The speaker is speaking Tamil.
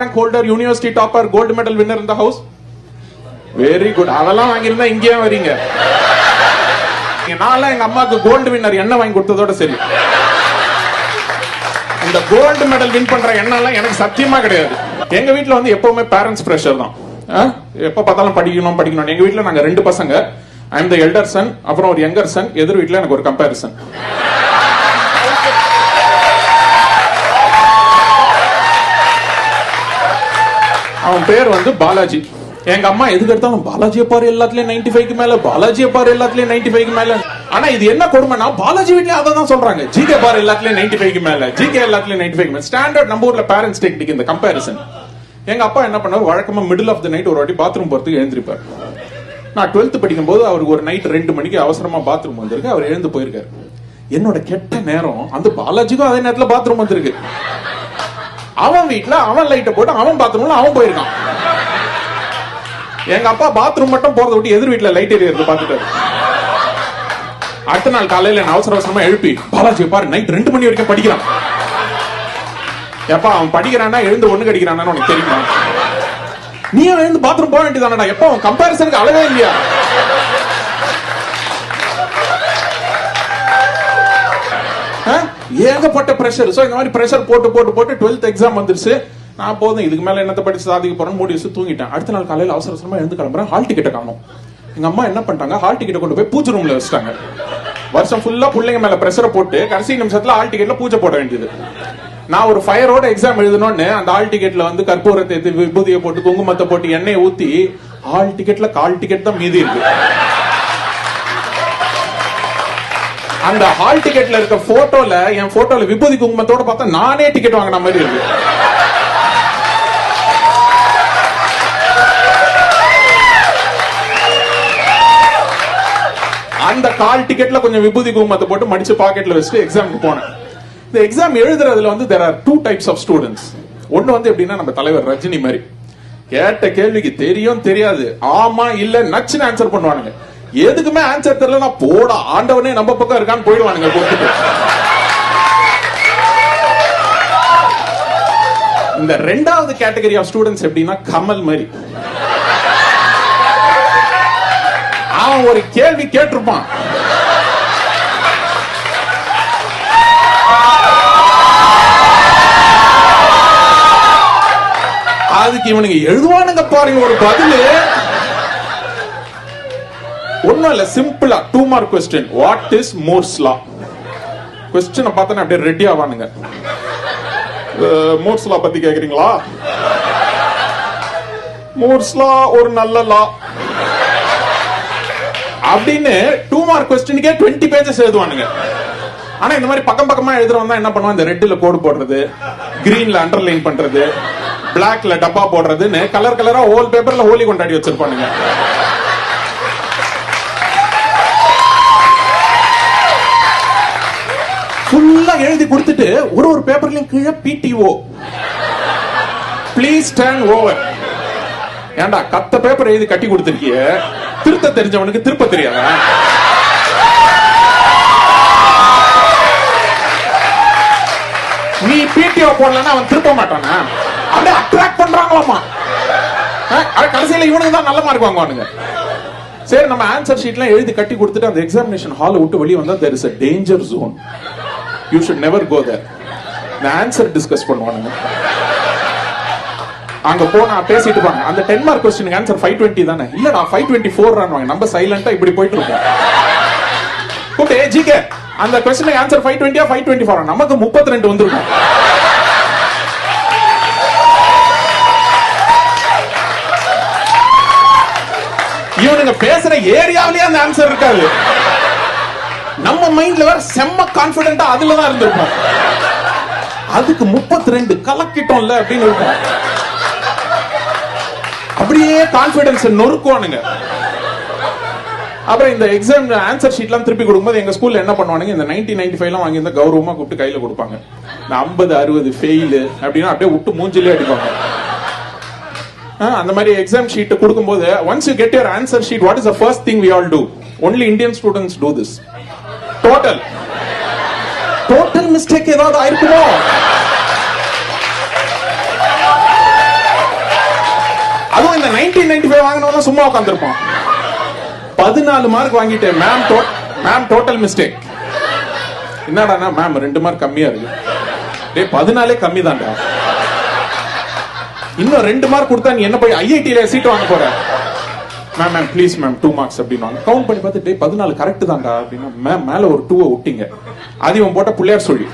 rank holder, university topper, gold medal winner in the house. Very good. அதெல்லாம் வாங்கியிருந்தா இங்கேயே வரீங்க. நான்லாம் எங்க அம்மாக்கு கோல்டு வின்னர் எண்ணெய் வாங்கி கொடுத்ததோட சரி. இந்த கோல்டு மெடல் வின் பண்ற எண்ணெய்லாம் எனக்கு சத்தியமா கிடையாது. எங்க வீட்டுல வந்து எப்பவுமே பேரண்ட்ஸ் பிரஷர் தான். எப்ப பார்த்தாலும் படிக்கணும் படிக்கணும். எங்க வீட்டுல நாங்க 2 பசங்க. I am the elder son, அப்புறம் ஒரு யங்கர் சன். எதிர் வீட்டுல எனக்கு ஒரு கம்பேரிசன். அவன் பேர் வந்து பாலாஜி. எங்க அம்மா எதுக்கு எடுத்தாலும் பாலாஜியை பாரு எல்லாத்துலயும் 95க்கு மேல, பாலாஜியை பாரு எல்லாத்துலயும் 95க்கு மேல. ஆனா இது என்ன கொடுமைனா பாலாஜி வீட்லயே அதான் சொல்றாங்க, ஜிகே பாரு எல்லாத்துலயும் 95க்கு மேல, ஜிகே எல்லாத்துலயும் 95க்கு மேல. ஸ்டாண்டர்ட் நம்ம ஊர்ல பேரண்ட்ஸ் டெக்னிக் இந்த கம்பேரிசன். எங்க அப்பா என்ன பண்ணாரு, வழக்கமா மிடில் ஆஃப் தி நைட் ஒரு வாட்டி பாத்ரூம் போறதுக்கு எழுந்திருப்பார். நான் 12th படிக்கும் போது அவருக்கு ஒரு நைட் 2 மணிக்கு அவசரமா பாத்ரூம் வந்திருக்கு. அவர் எழுந்து போயிருக்காரு. என்னோட கெட்ட நேரம் அந்த பாலாஜிக்கும் அதே நேரத்துல பாத்ரூம் வந்திருக்கு. அவன் வீட்டுல அவன் லைட்டை போட்டு அவன் பாத்ரூம்ல அவன் போயிருக்கான். எங்க அப்பா பாத்ரூம் மட்டும் போறத விட்டு எதிர் வீட்டுல லைட் எரியறது பாத்துட்டாரு. அடுத்த நாள் காலையில என்ன அவசர அவசரமா எழுப்பி, பாலாஜி பாரு நைட் 2 மணி வரைக்கும் படிக்கிறான். எப்பா அவன் படிக்கிறானா எழுந்து ஒண்ணு கடிக்கிறானு உனக்கு தெரியுமா? நீ எழுந்து பாத்ரூம் போக வேண்டியதானடா. எப்ப அவன் கம்பேரிசனுக்கு அளவே இல்லையா? ஏகப்பட்ட பிரஷர். சோ இந்த மாதிரி பிரஷர் போட்டு போட்டு போட்டு 12th எக்ஸாம் வந்துருச்சு. நான் போதும் இதுக்கு மேல என்னத்தை படிச்சு சாதிக்க போறேன்னு மூடி வச்சு தூங்கிட்டேன். அடுத்த நாள் காலையில அவசர அவசரமா எழுந்து கிளம்புறேன். ஹால் டிக்கெட்டை காணோம். எங்க அம்மா என்ன பண்ணிட்டாங்க, ஹால் டிக்கெட்டை கொண்டு போய் பூஜை ரூம்ல வச்சுட்டாங்க. வருஷம் ஃபுல்லா பிள்ளைங்க மேல பிரஷரை போட்டு கடைசி நிமிஷத்துல ஹால் டிக்கெட்ல பூஜை போட வேண்டியது. நான் ஒரு ஃபயரோட எக்ஸாம் எழுதணும்னு அந்த ஹால் டிக்கெட்ல வந்து கற்பூரத்தை ஏத்தி விபூதியை போட்டு குங்குமத்தை போட்டு எண்ணெயை ஊத்தி ஹால் டிக்கெட்ல கால் டிக்கெட் தான் மீதி இருக்கு. அந்த ஹால் டிக்கெட்ல இருக்க போட்டோல என் போட்டோல விபூதி குங்குமத்தோட பார்த்தா நானே டிக்கெட் வாங்கின மாதிரி இருக்கு. அந்த கால் டிக்கெட்ல கொஞ்சம் விபூதி குங்குமத்தை போட்டு மடிச்சு பாக்கெட்ல வச்சுட்டு எக்ஸாமுக்கு போனேன். இந்த எக்ஸாம் எழுதுறதுல வந்து there are 2 types of students. ஒன்னு வந்து எப்படின்னா நம்ம தலைவர் ரஜினி மாதிரி கேட்ட கேள்விக்கு தெரியும் தெரியாது ஆமா இல்ல நச்சுன்னு ஆன்சர் பண்ணுவானுங்க. எதுக்குமே ஆன்சர் தெரியலனா போட ஆண்டவனே நம்ம பக்கம் இருக்கான்னு போயிடுவானுங்க போட்டுட்டு. இந்த 2வது கேட்டகரி ஆஃப் ஸ்டூடெண்ட்ஸ் எப்படின்னா கமல் மாதிரி. அவன் ஒரு கேள்வி கேட்டிருப்பான், அதுக்கு இவனுங்க எழுதுவானுங்க பாருங்க ஒரு பதில். ஒண்ணும் இல்ல, சிம்பிளா 2 mark question. What is Moore's law? கொஸ்டினை பார்த்தா அப்படியே ரெடி ஆவானுங்க. மூர்ஸ் லா பத்தி கேக்குறீங்களா? மூர்ஸ் லா ஒரு நல்ல லா அப்படின்னு 2 மார்க் கொஸ்டினுக்கே 20 பேஜஸ் எழுதுவானுங்க. ஆனா இந்த மாதிரி பக்கம் பக்கமா எழுதுறவன் என்ன பண்ணுவான், இந்த ரெட்ல கோடு போடுறது, கிரீன்ல அண்டர்லைன் பண்றது, பிளாக்ல டப்பா போடுறதுன்னு கலர் கலரா ஹோல் பேப்பர்ல ஹோலி கொண்டாடி வச்சிருப்பானுங்க. ஃபுல்லா எழுதி கொடுத்துட்டு ஒரு பேப்பர்லயும் கீழே PTO ப்ளீஸ் டர்ன் ஓவர். ஏண்டா கத்த பேப்பர் எழுதி கட்டி கொடுத்திருக்கிய, திருத்த தெரிஞ்சவனுக்கு திருப்ப தெரியாதா? நீ PTO போடலன்னா அவன் திருப்ப மாட்டானா? அப்படியே அட்ராக்ட் பண்றாங்களாமா. கடைசியில இவனுக்கு தான் நல்ல மார்க் வாங்குவானுங்க. சரி நம்ம ஆன்சர் ஷீட்லாம் எழுதி கட்டி கொடுத்துட்டு அந்த எக்ஸாமினேஷன் ஹாலை விட்டு வெளியே வந்தா there is a danger zone. You should never go there. the answer discuss பண்ணுவானுங்க. அங்க போனா பேசிட்டு இருப்பாங்க, அந்த 10 மார்க் क्वेश्चन ஆன்சர் 520 தானே? இல்லடா 524 ரான்வாங்க. நம்ம சைலண்டா இப்படி போயிட்டு இருக்கோம். ஓகே ஜிகே அந்த क्वेश्चन ஆன்சர் 520 524 நமக்கு 32 வந்திருக்கும். இவனுங்க பேசுற ஏரியாவிலேயே அந்த ஆன்சர் இருக்காது. நம்ம மைண்ட்ல வேற செம்ம கான்பிடென்ட்டா அதுல தான் இருந்திருப்போம். அதுக்கு 32 கலக்கிட்டோம்ல அப்படின்னு இருக்கும். அப்படியே கான்பிடன்ஸ் நொறுக்குவானுங்க. அப்புறம் இந்த எக்ஸாம் ஆன்சர் ஷீட்லாம் திருப்பி கொடுக்கும்போது எங்க ஸ்கூல்ல என்ன பண்ணுவானுங்க, இந்த 1995 எல்லாம் வாங்கி இருந்தா கௌரவமா கூப்பிட்டு கையில கொடுப்பாங்க. இந்த 50 60 ஃபெயில் அப்படின்னா அப்படியே விட்டு மூஞ்சிலே அடிப்பாங்க. அந்த மாதிரி எக்ஸாம் ஷீட் கொடுக்கும்போது once you get your answer sheet, what is the first thing we all do? Only Indian students do this. total mistake ஏதாவது ஆயிருக்குமோ? இருக்கிறவன் சும்மா உட்காந்துருப்பான். 14 மார்க் வாங்கிட்டேன் மேம் டோட்டல் மிஸ்டேக். என்னடா மேம் 2 மார்க் கம்மியா இருக்கு. டேய் 14 கம்மி தான்டா, இன்னும் 2 மார்க் கொடுத்தா நீ என்ன போய் ஐஐடில சீட் வாங்க போற? மேம் ப்ளீஸ் மேம் 2 மார்க்ஸ் அப்படின்னு கவுண்ட் பண்ணி பார்த்து, டேய் 14 கரெக்ட் தான்டா அப்படின்னா, மேம் மேல ஒரு 2 விட்டீங்க, அது இவன் போட்ட புள்ளையார் சொல்லி.